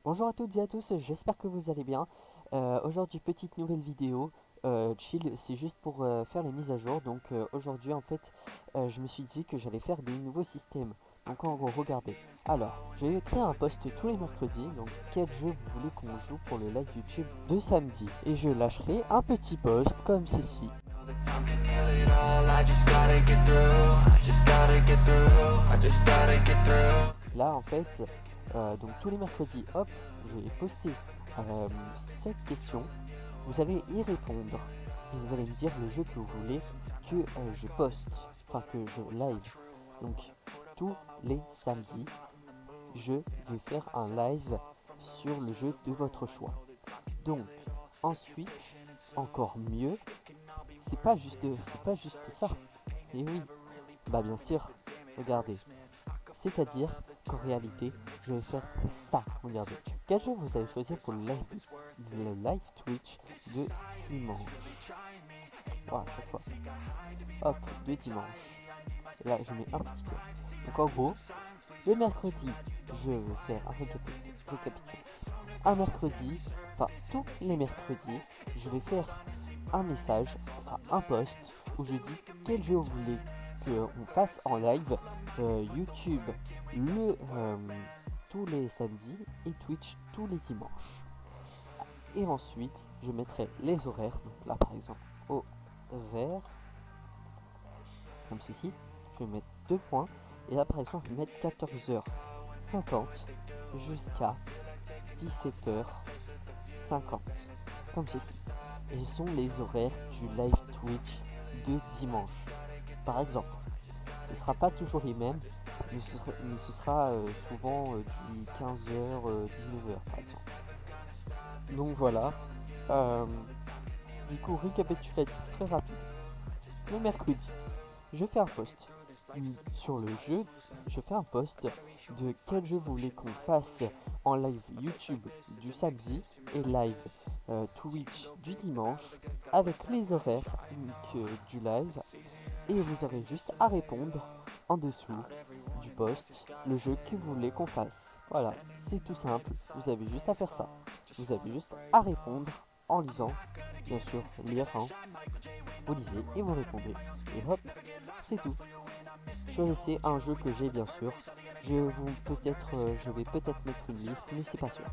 Bonjour à toutes et à tous, j'espère que vous allez bien. Aujourd'hui, petite nouvelle vidéo. Chill, c'est juste pour faire les mises à jour. Donc aujourd'hui, en fait, je me suis dit que j'allais faire des nouveaux systèmes. Donc en gros, regardez. Alors, je vais créer un post tous les mercredis. Donc quel jeu vous voulez qu'on joue pour le live YouTube de samedi. Et je lâcherai un petit post comme ceci. Là, en fait, donc tous les mercredis, hop, je vais poster cette question. Vous allez y répondre et vous allez me dire le jeu que vous voulez que je poste, enfin que je live. Donc tous les samedis, je vais faire un live sur le jeu de votre choix. Donc ensuite, encore mieux, c'est pas juste ça. Et oui, bah bien sûr, regardez. C'est-à-dire qu'en réalité, je vais faire ça. Regardez. Quel jeu vous allez choisir pour le live Twitch de dimanche? Voilà, à chaque fois. Hop, de dimanche. Et là, je mets un petit cœur. Donc en gros, le mercredi, je vais faire un récapitulatif. Un mercredi, enfin tous les mercredis, je vais faire un message, enfin un post où je dis quel jeu vous voulez qu'on fasse en live YouTube tous les samedis et Twitch tous les dimanches. Et ensuite, je mettrai les horaires. Donc là, par exemple, horaire, comme ceci. Je vais mettre 2 points. Et là, par exemple, je vais mettre 14h50 jusqu'à 17h50. Comme ceci. Et ce sont les horaires du live Twitch de dimanche. Par exemple, ce ne sera pas toujours les mêmes, mais ce sera souvent du 15h, 19h par exemple. Donc voilà. Du coup, récapitulatif très rapide. Le mercredi, je fais un post sur le jeu. Je fais un post de quel jeu vous voulez qu'on fasse en live YouTube du samedi et live Twitch du dimanche avec les horaires du live. Et vous aurez juste à répondre en dessous du post le jeu que vous voulez qu'on fasse. Voilà, c'est tout simple, vous avez juste à faire ça. Vous avez juste à répondre en lisant, bien sûr, lire, hein. Vous lisez et vous répondez. Et hop, c'est tout. Choisissez un jeu que j'ai bien sûr. Je vais peut-être mettre une liste, mais c'est pas sûr.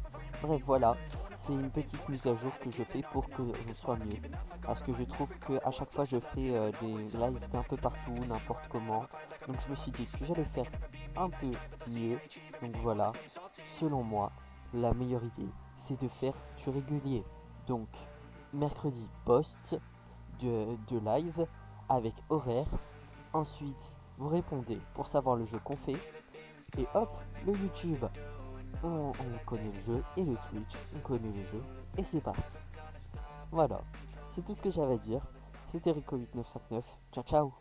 Bref, voilà, c'est une petite mise à jour que je fais pour que je sois mieux. Parce que je trouve que à chaque fois je fais des lives d'un peu partout, n'importe comment. Donc je me suis dit que j'allais faire un peu mieux. Donc voilà, selon moi, la meilleure idée, c'est de faire du régulier. Donc mercredi post de live avec horaire. Ensuite, vous répondez pour savoir le jeu qu'on fait. Et hop, le YouTube, on connaît le jeu. Et le Twitch, on connaît le jeu. Et c'est parti. Voilà, c'est tout ce que j'avais à dire. C'était Rico8959. Ciao ciao.